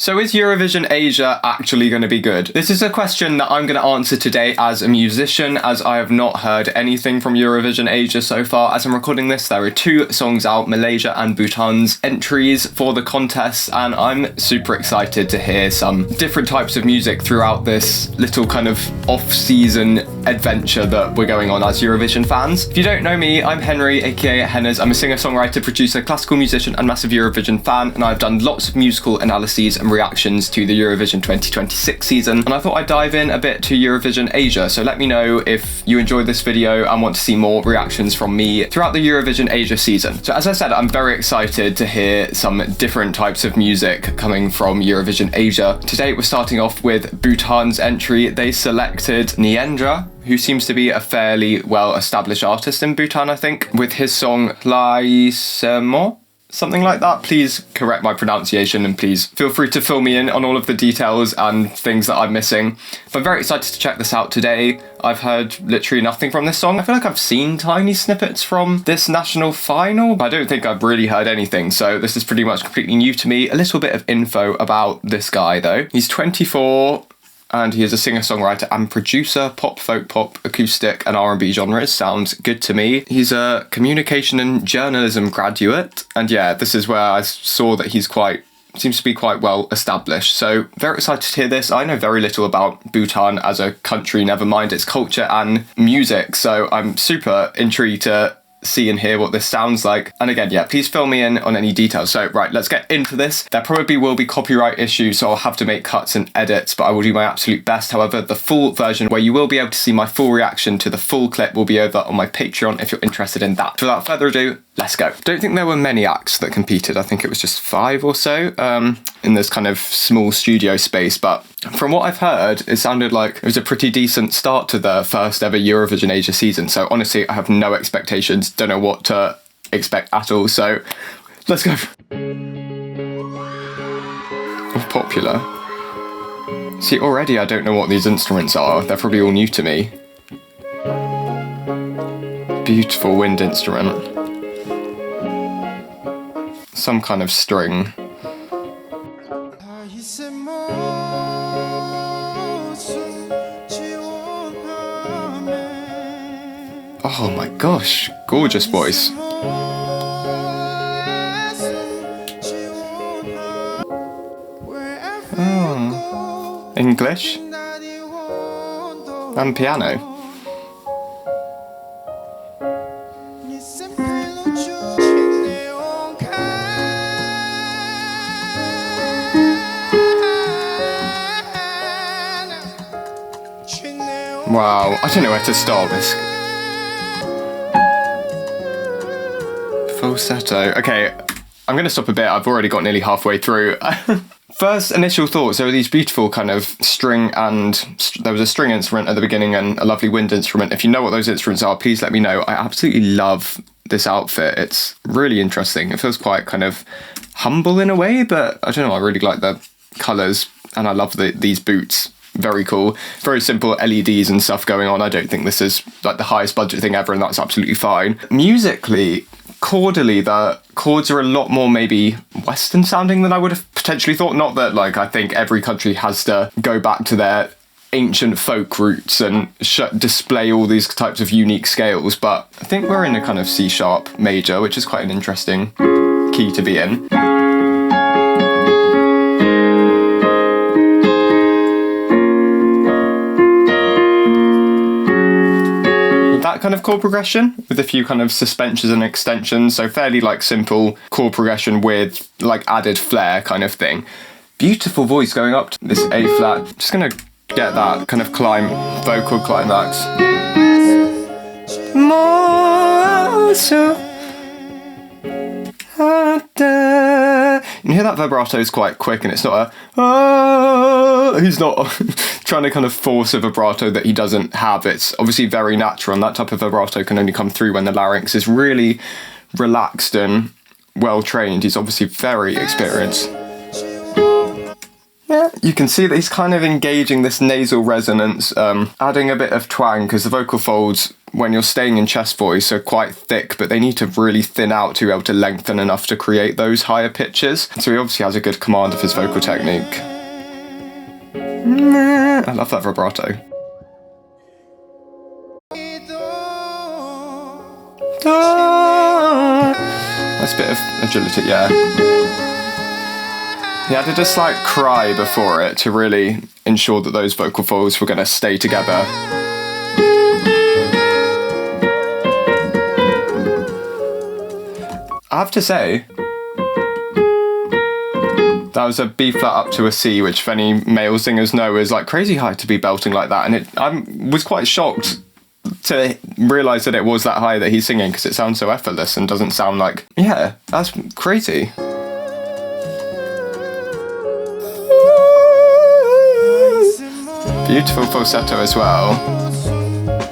So is Eurovision Asia actually going to be good? This is a question that I'm going to answer today as a musician, as I have not heard anything from Eurovision Asia so far. As I'm recording this, there are 2 songs out, Malaysia and Bhutan's entries for the contest, and I'm super excited to hear some different types of music throughout this little kind of off-season adventure that we're going on as Eurovision fans. If you don't know me, I'm Henry, aka Henners. I'm a singer-songwriter, producer, classical musician, and massive Eurovision fan, and I've done lots of musical analyses and reactions to the Eurovision 2026 season, and I thought I'd dive in a bit to Eurovision Asia. So let me know if you enjoyed this video and want to see more reactions from me throughout the Eurovision Asia season. So as I said, I'm very excited to hear some different types of music coming from Eurovision Asia. Today we're starting off with Bhutan's entry. They selected Nyendra, who seems to be a fairly well-established artist in Bhutan, I think, with his song Lhayi Semo, something like that. Please correct my pronunciation and please feel free to fill me in on all of the details and things that I'm missing. But I'm very excited to check this out today. I've heard literally nothing from this song. I feel like I've seen tiny snippets from this national final, but I don't think I've really heard anything. So this is pretty much completely new to me. A little bit of info about this guy though. He's 24. And he is a singer-songwriter and producer, pop, folk pop, acoustic and R&B genres. Sounds good to me. He's a communication and journalism graduate. And yeah, this is where I saw that he's seems to be quite well established. So very excited to hear this. I know very little about Bhutan as a country, never mind its culture and music. So I'm super intrigued to see and hear what this sounds like. And again, yeah, please fill me in on any details. So right, let's get into this. There probably will be copyright issues, so I'll have to make cuts and edits, but I will do my absolute best. However, the full version where you will be able to see my full reaction to the full clip will be over on my Patreon if you're interested in that. So without further ado, let's go. Don't think there were many acts that competed. I think it was just 5 or so in this kind of small studio space, but from what I've heard, it sounded like it was a pretty decent start to the first ever Eurovision Asia season. So honestly, I have no expectations, don't know what to expect at all. So let's go. Oh, popular. See, already I don't know what these instruments are. They're probably all new to me. Beautiful wind instrument. Some kind of string. Oh my gosh, gorgeous voice. Oh, English and piano. Wow, I don't know where to start this. Falsetto. Okay, I'm going to stop a bit. I've already got nearly halfway through. First initial thoughts, there were these beautiful kind of string and there was a string instrument at the beginning and a lovely wind instrument. If you know what those instruments are, please let me know. I absolutely love this outfit. It's really interesting. It feels quite kind of humble in a way, but I don't know, I really like the colours and I love these boots. Very cool. Very simple LEDs and stuff going on. I don't think this is like the highest budget thing ever and that's absolutely fine. Musically, chordally, the chords are a lot more maybe Western sounding than I would have potentially thought. Not that like I think every country has to go back to their ancient folk roots and display all these types of unique scales, but I think we're in a kind of C# major, which is quite an interesting key to be in. That kind of chord progression with a few kind of suspensions and extensions, so fairly like simple chord progression with like added flair kind of thing. Beautiful voice going up to this A flat. Just gonna get that kind of vocal climax. You hear that vibrato is quite quick and it's not he's not trying to kind of force a vibrato that he doesn't have. It's obviously very natural and that type of vibrato can only come through when the larynx is really relaxed and well trained. He's obviously very experienced. Yeah, you can see that he's kind of engaging this nasal resonance, adding a bit of twang because the vocal folds when you're staying in chest voice are quite thick, but they need to really thin out to be able to lengthen enough to create those higher pitches. So he obviously has a good command of his vocal technique. I love that vibrato. That's a bit of agility, yeah. He added a slight cry before it to really ensure that those vocal folds were going to stay together. I have to say, that was a B flat up to a C, which if any male singers know is like crazy high to be belting like that. And I was quite shocked to realise that it was that high that he's singing, because it sounds so effortless and doesn't sound like, yeah, that's crazy. Beautiful falsetto as well.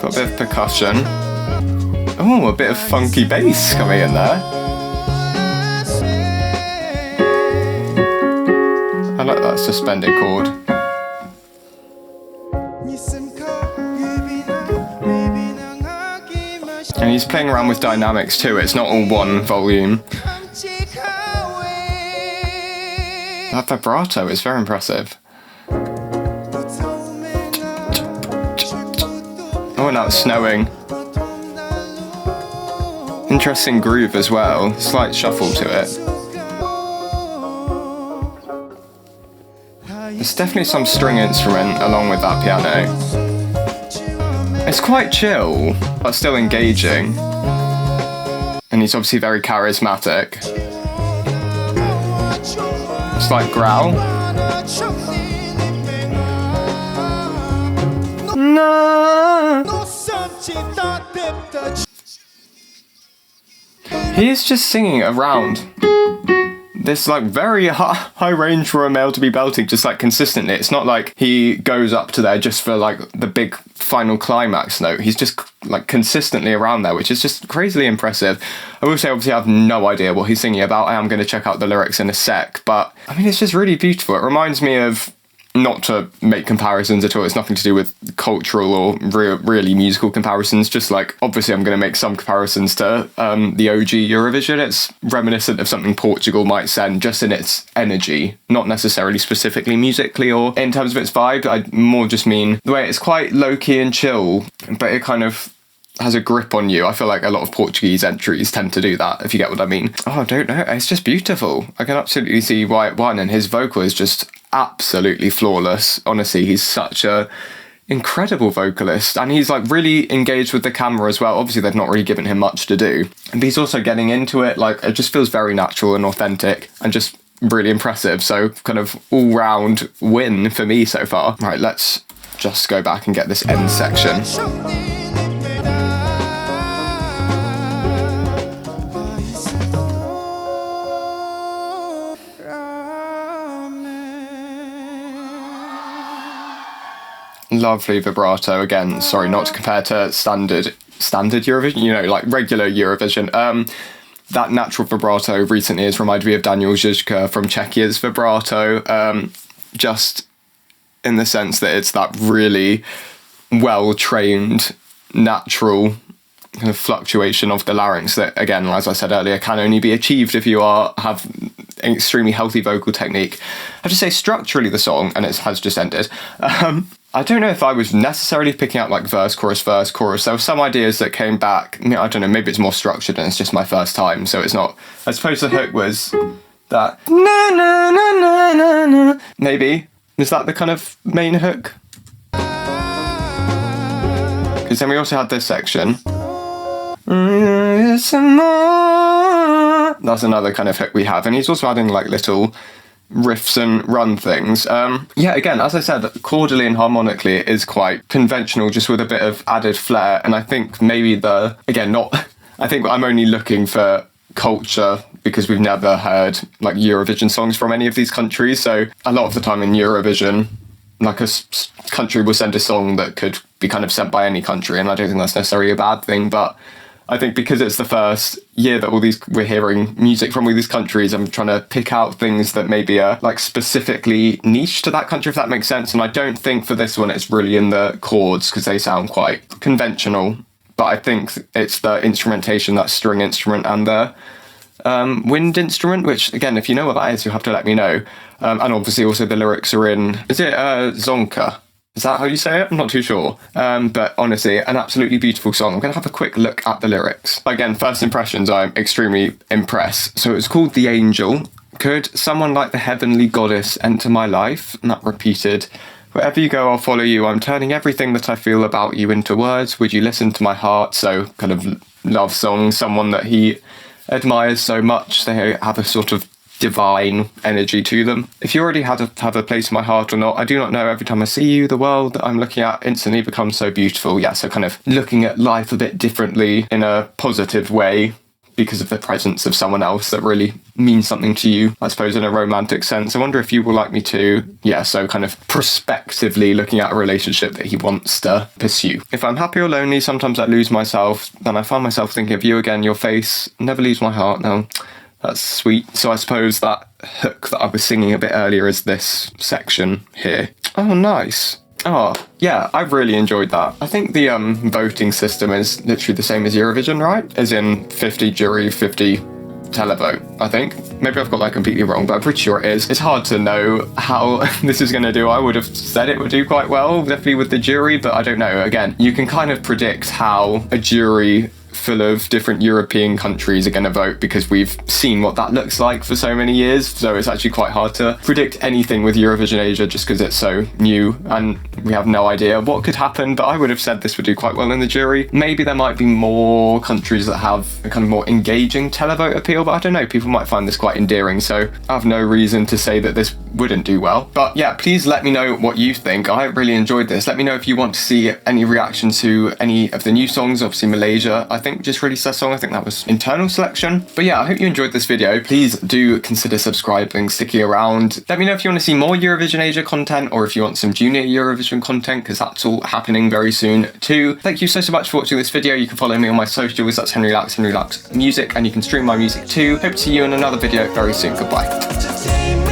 Got a bit of percussion. Oh, a bit of funky bass coming in there. I like that suspended chord. And he's playing around with dynamics too, it's not all one volume. That vibrato is very impressive. Oh, now it's snowing. Interesting groove as well, slight shuffle to it. There's definitely some string instrument along with that piano. It's quite chill, but still engaging. And he's obviously very charismatic. Slight growl. No. He is just singing around this like very high range for a male to be belting, just like consistently. It's not like he goes up to there just for like the big final climax note. He's just like consistently around there, which is just crazily impressive. I will say, obviously, I have no idea what he's singing about. I am going to check out the lyrics in a sec, but I mean, it's just really beautiful. It reminds me of, not to make comparisons at all, it's nothing to do with cultural or really musical comparisons, just like, obviously I'm going to make some comparisons to the OG Eurovision. It's reminiscent of something Portugal might send, just in its energy, not necessarily specifically musically or in terms of its vibe. I more just mean the way it's quite low-key and chill, but it kind of has a grip on you. I feel like a lot of Portuguese entries tend to do that, if you get what I mean. Oh, I don't know, it's just beautiful. I can absolutely see why it won, and his vocal is just absolutely flawless. Honestly, he's such a incredible vocalist, and he's like really engaged with the camera as well. Obviously, they've not really given him much to do, but he's also getting into it. Like, it just feels very natural and authentic and just really impressive. So kind of all-round win for me so far. Right, let's just go back and get this end section. Lovely vibrato again. Sorry, not to compare to standard Eurovision, you know, like regular Eurovision. That natural vibrato recently has reminded me of Daniel Žižka from Czechia's vibrato, just in the sense that it's that really well-trained, natural kind of fluctuation of the larynx that, again, as I said earlier, can only be achieved if you have an extremely healthy vocal technique. I have to say, structurally, the song, and it has just ended, I don't know if I was necessarily picking out like verse, chorus. There were some ideas that came back. I don't know, maybe it's more structured and it's just my first time, so it's not. I suppose the hook was that na na na na na na. Maybe. Is that the kind of main hook? Because then we also had this section. That's another kind of hook we have, and he's also adding like little riffs and run things. Yeah, again, as I said, chordally and harmonically it is quite conventional, just with a bit of added flair. And I think maybe I think I'm only looking for culture because we've never heard like Eurovision songs from any of these countries. So a lot of the time in Eurovision, like a country will send a song that could be kind of sent by any country, and I don't think that's necessarily a bad thing, but I think because it's the first year that we're hearing music from all these countries, I'm trying to pick out things that maybe are like specifically niche to that country, if that makes sense. And I don't think for this one it's really in the chords, because they sound quite conventional. but I think it's the instrumentation, that string instrument and the wind instrument, which again, if you know what that is, you'll have to let me know. And obviously also the lyrics are in, is it Zonka? Is that how you say it? I'm not too sure. But honestly, an absolutely beautiful song. I'm going to have a quick look at the lyrics. Again, first impressions, I'm extremely impressed. So it's called The Angel. Could someone like the heavenly goddess enter my life? And that repeated. Wherever you go, I'll follow you. I'm turning everything that I feel about you into words. Would you listen to my heart? So kind of love song, someone that he admires so much. They have a sort of divine energy to them. If you already have a place in my heart or not, I do not know. Every time I see you, the world that I'm looking at instantly becomes so beautiful. Yeah, so kind of looking at life a bit differently in a positive way because of the presence of someone else that really means something to you, I suppose, in a romantic sense. I wonder if you will like me too. Yeah, so kind of prospectively looking at a relationship that he wants to pursue. If I'm happy or lonely, sometimes I lose myself. Then I find myself thinking of you again. Your face never leaves my heart. No, that's sweet. So I suppose that hook that I was singing a bit earlier is this section here. Oh, nice. Oh, yeah, I've really enjoyed that. I think the voting system is literally the same as Eurovision, right? As in 50 jury, 50 televote, I think. Maybe I've got that completely wrong, but I'm pretty sure it is. It's hard to know how this is going to do. I would have said it would do quite well, definitely with the jury, but I don't know. Again, you can kind of predict how a jury full of different European countries are going to vote because we've seen what that looks like for so many years. So it's actually quite hard to predict anything with Eurovision Asia just because it's so new and we have no idea what could happen. But I would have said this would do quite well in the jury. Maybe there might be more countries that have a kind of more engaging televote appeal, but I don't know. People might find this quite endearing. So I have no reason to say that this wouldn't do well. But yeah, please let me know what you think. I really enjoyed this. Let me know if you want to see any reaction to any of the new songs. Obviously Malaysia, I think, just released that song. I think that was internal selection. But yeah, I hope you enjoyed this video. Please do consider subscribing, sticking around. Let me know if you want to see more Eurovision Asia content or if you want some junior Eurovision content, because that's all happening very soon too. Thank you so much for watching this video. You can follow me on my socials. That's Henry Lax Music, and you can stream my music too. Hope to see you in another video very soon. Goodbye.